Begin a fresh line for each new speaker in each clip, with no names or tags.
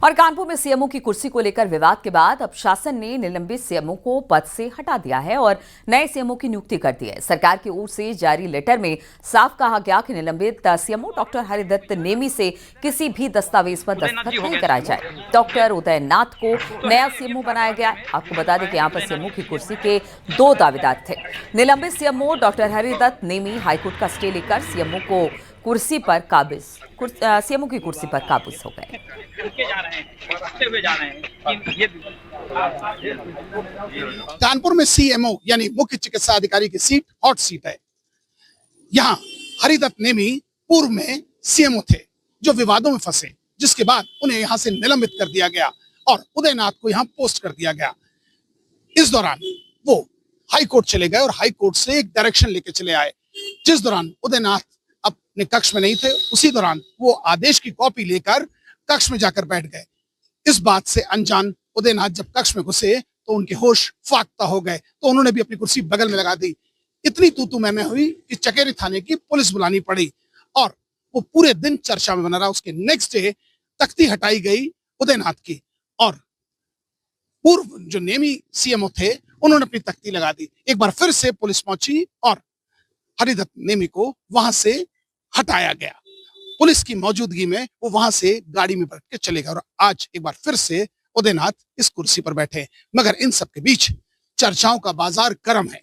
और कानपुर में सीएमओ की कुर्सी को लेकर विवाद के बाद अब शासन ने निलंबित सीएमओ को पद से हटा दिया है और नए सीएमओ की नियुक्ति कर दी है। सरकार की ओर से जारी लेटर में साफ कहा गया कि निलंबित सीएमओ डॉक्टर हरिदत्त नेमी से किसी भी दस्तावेज पर दस्तखत नहीं कराए जाए। डॉक्टर उदयनाथ को नया सीएमओ बनाया गया। आपको बता दें कि यहाँ पर सीएमओ की कुर्सी के 2 दावेदार थे। निलंबित CMO doctor Haridatt Nemi high court का स्टे लेकर सीएमओ की कुर्सी पर काबिज हो गए।
कानपुर में सीएमओ यानी मुख्य चिकित्सा अधिकारी की सीट हॉट सीट है। यहाँ हरिदत्त नेमी पूर्व में सीएमओ थे जो विवादों में फंसे, जिसके बाद उन्हें यहाँ से निलंबित कर दिया गया और उदयनाथ को यहाँ पोस्ट कर दिया गया। इस दौरान वो हाई कोर्ट चले गए और हाई कोर्ट से एक डायरेक्शन लेके चले आए, जिस दौरान उदयनाथ अपने कक्ष में नहीं थे। उसी दौरान वो आदेश की कॉपी लेकर कक्ष में जाकर बैठ गए। इस बात से अनजान उदयनाथ जब कक्ष में घुसे तो उनके होश फाख्ता हो गए, तो उन्होंने भी अपनी कुर्सी बगल में लगा दी। इतनी तू मैं हुई कि चकेरी थाने की पुलिस बुलानी पड़ी और वो पूरे दिन चर्चा में बना रहा। उसके नेक्स्ट डे तख्ती हटाई गई उदयनाथ की और पूर्व जो नेमी सीएमओ थे उन्होंने अपनी तख्ती लगा दी। एक बार फिर से पुलिस पहुंची और हरिदत्त नेमी को वहां से हटाया गया। पुलिस की मौजूदगी में वो वहां से गाड़ी में बैठ के चले गए और आज एक बार फिर से उदयनाथ इस कुर्सी पर बैठे। मगर इन सब के बीच चर्चाओं का बाजार गर्म है।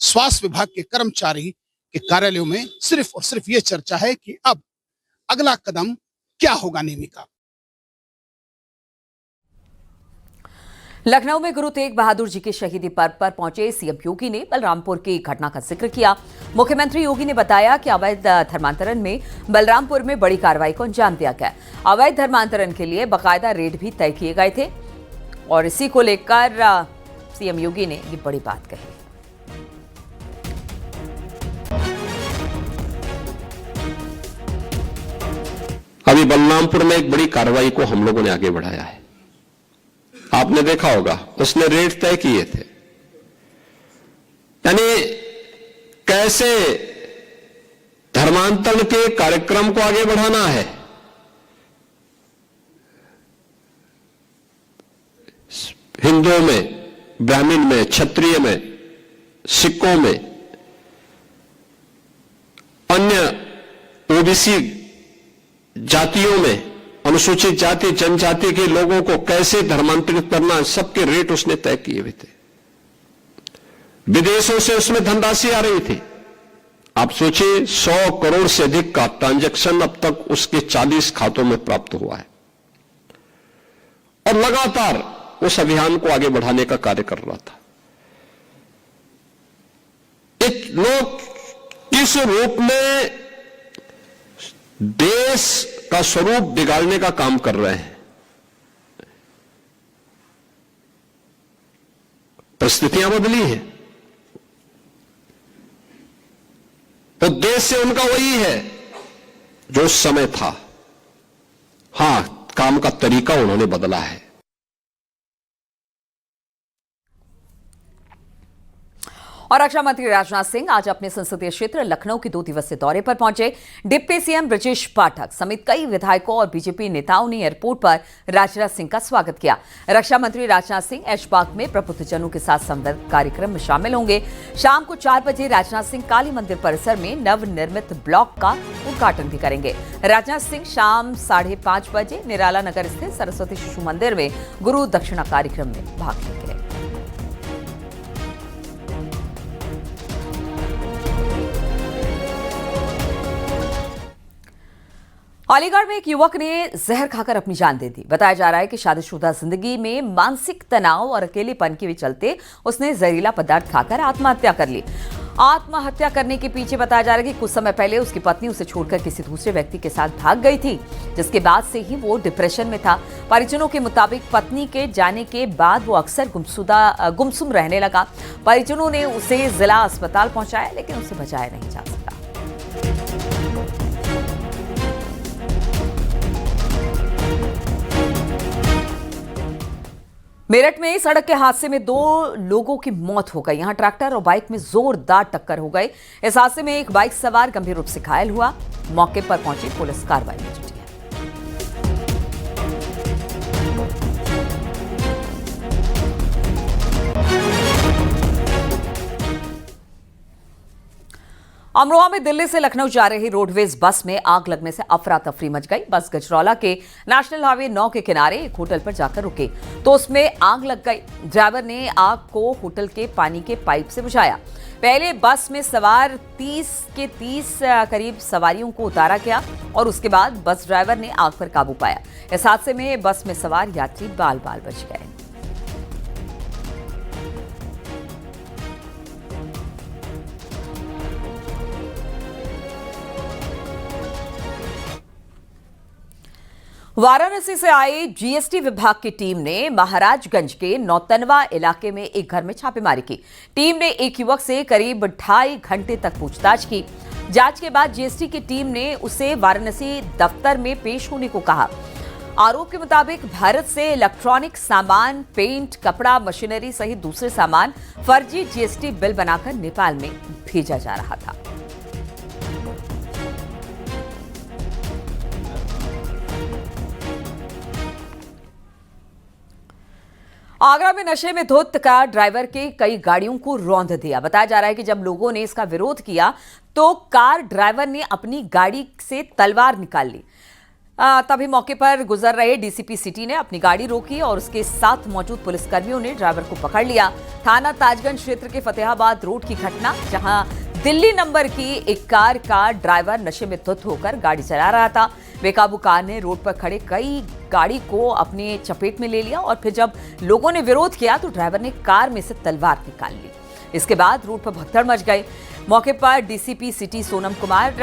स्वास्थ्य विभाग के कर्मचारी के कार्यालयों में सिर्फ और सिर्फ ये चर्चा है कि अब अगला कदम क्या होगा नेमी का।
लखनऊ में गुरु तेग बहादुर जी के शहीदी पर्व पर पहुंचे सीएम योगी ने बलरामपुर की घटना का जिक्र किया। मुख्यमंत्री योगी ने बताया कि अवैध धर्मांतरण में बलरामपुर में बड़ी कार्रवाई को अंजाम दिया गया। अवैध धर्मांतरण के लिए बाकायदा रेड भी तय किए गए थे और इसी को लेकर सीएम योगी ने ये बड़ी बात कही।
अभी बलरामपुर में एक बड़ी कार्रवाई को हम लोगों ने आगे बढ़ाया है। आपने देखा होगा उसने रेट तय किए थे, यानी कैसे धर्मांतरण के कार्यक्रम को आगे बढ़ाना है। हिंदुओं में, ब्राह्मण में, क्षत्रिय में, सिखों में, अन्य ओबीसी जातियों में, अनुसूचित जाति जनजाति के लोगों को कैसे धर्मांतरित करना, सबके रेट उसने तय किए हुए थे। विदेशों से उसमें धनराशि आ रही थी। आप सोचिए 100 करोड़ से अधिक का ट्रांजैक्शन अब तक उसके 40 खातों में प्राप्त हुआ है और लगातार उस अभियान को आगे बढ़ाने का कार्य कर रहा था। एक लोग किस रूप में देश का स्वरूप बिगाड़ने का काम कर रहे हैं। परिस्थितियां बदली हैं, उद्देश्य उनका वही है जो उस समय था। हां, काम का तरीका उन्होंने बदला है।
और रक्षा मंत्री राजनाथ सिंह आज अपने संसदीय क्षेत्र लखनऊ के 2 दिवसीय दौरे पर पहुंचे। डिप्टी सीएम ब्रजेश पाठक समेत कई विधायकों और बीजेपी नेताओं ने एयरपोर्ट पर राजनाथ सिंह का स्वागत किया। रक्षा मंत्री राजनाथ सिंह ऐशबाग में प्रबुद्धजनों के साथ संवाद कार्यक्रम में शामिल होंगे। शाम को 4 बजे राजनाथ सिंह काली मंदिर परिसर में नवनिर्मित ब्लॉक का उद्घाटन भी करेंगे। राजनाथ सिंह शाम 5:30 बजे निराला नगर स्थित सरस्वती शिशु मंदिर में गुरु दक्षिणा कार्यक्रम में भाग लेंगे। अलीगढ़ में एक युवक ने जहर खाकर अपनी जान दे दी। बताया जा रहा है कि शादीशुदा जिंदगी में मानसिक तनाव और अकेलेपन के चलते उसने जहरीला पदार्थ खाकर आत्महत्या कर ली। आत्महत्या करने के पीछे बताया जा रहा है कि कुछ समय पहले उसकी पत्नी उसे छोड़कर किसी दूसरे व्यक्ति के साथ भाग गई थी, जिसके बाद से ही वो डिप्रेशन में था। परिजनों के मुताबिक पत्नी के जाने के बाद वो अक्सर गुमसुम रहने लगा। परिजनों ने उसे जिला अस्पताल पहुंचाया, लेकिन उसे बचाया नहीं जा सका। मेरठ में सड़क के हादसे में 2 लोगों की मौत हो गई। यहां ट्रैक्टर और बाइक में जोरदार टक्कर हो गई। इस हादसे में एक बाइक सवार गंभीर रूप से घायल हुआ। मौके पर पहुंची पुलिस कार्रवाई में जुटी है। अमरोहा में दिल्ली से लखनऊ जा रही रोडवेज बस में आग लगने से अफरा तफरी मच गई। बस गजरौला के नेशनल हाईवे 9 के किनारे एक होटल पर जाकर रुके तो उसमें आग लग गई। ड्राइवर ने आग को होटल के पानी के पाइप से बुझाया। पहले बस में सवार 30 करीब सवारियों को उतारा गया और उसके बाद बस ड्राइवर ने आग पर काबू पाया। इस हादसे में बस में सवार यात्री बाल बाल बच गए। वाराणसी से आई जीएसटी विभाग की टीम ने महाराजगंज के नौतनवा इलाके में एक घर में छापेमारी की। टीम ने एक युवक से करीब 2.5 घंटे तक पूछताछ की। जांच के बाद जीएसटी की टीम ने उसे वाराणसी दफ्तर में पेश होने को कहा। आरोप के मुताबिक भारत से इलेक्ट्रॉनिक सामान, पेंट, कपड़ा, मशीनरी सहित दूसरे सामान फर्जी जीएसटी बिल बनाकर नेपाल में भेजा जा रहा था। आगरा में नशे में धुत कार ड्राइवर के कई गाड़ियों को रौंद दिया। बताया जा रहा है कि जब लोगों ने इसका विरोध किया तो कार ड्राइवर ने अपनी गाड़ी से तलवार निकाल ली। तभी मौके पर गुजर रहे डीसीपी सिटी ने अपनी गाड़ी रोकी और उसके साथ मौजूद पुलिसकर्मियों ने ड्राइवर को पकड़ लिया। थाना ताजगंज क्षेत्र के फतेहाबाद रोड की घटना, जहां दिल्ली नंबर की एक कार का ड्राइवर नशे में धुत होकर गाड़ी चला रहा था। बेकाबू कार ने रोड पर खड़े कई गाड़ी को अपने चपेट में ले लिया और फिर जब लोगों ने विरोध किया तो ड्राइवर ने कार में से तलवार निकाल ली। इसके बाद रोड पर भगदड़ मच गई। मौके पर डीसीपी सिटी सोनम कुमार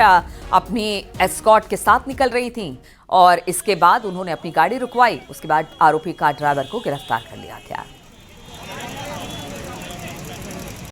अपनी एस्कॉर्ट के साथ निकल रही थीं और इसके बाद उन्होंने अपनी गाड़ी रुकवाई। उसके बाद आरोपी कार ड्राइवर को गिरफ्तार कर लिया गया।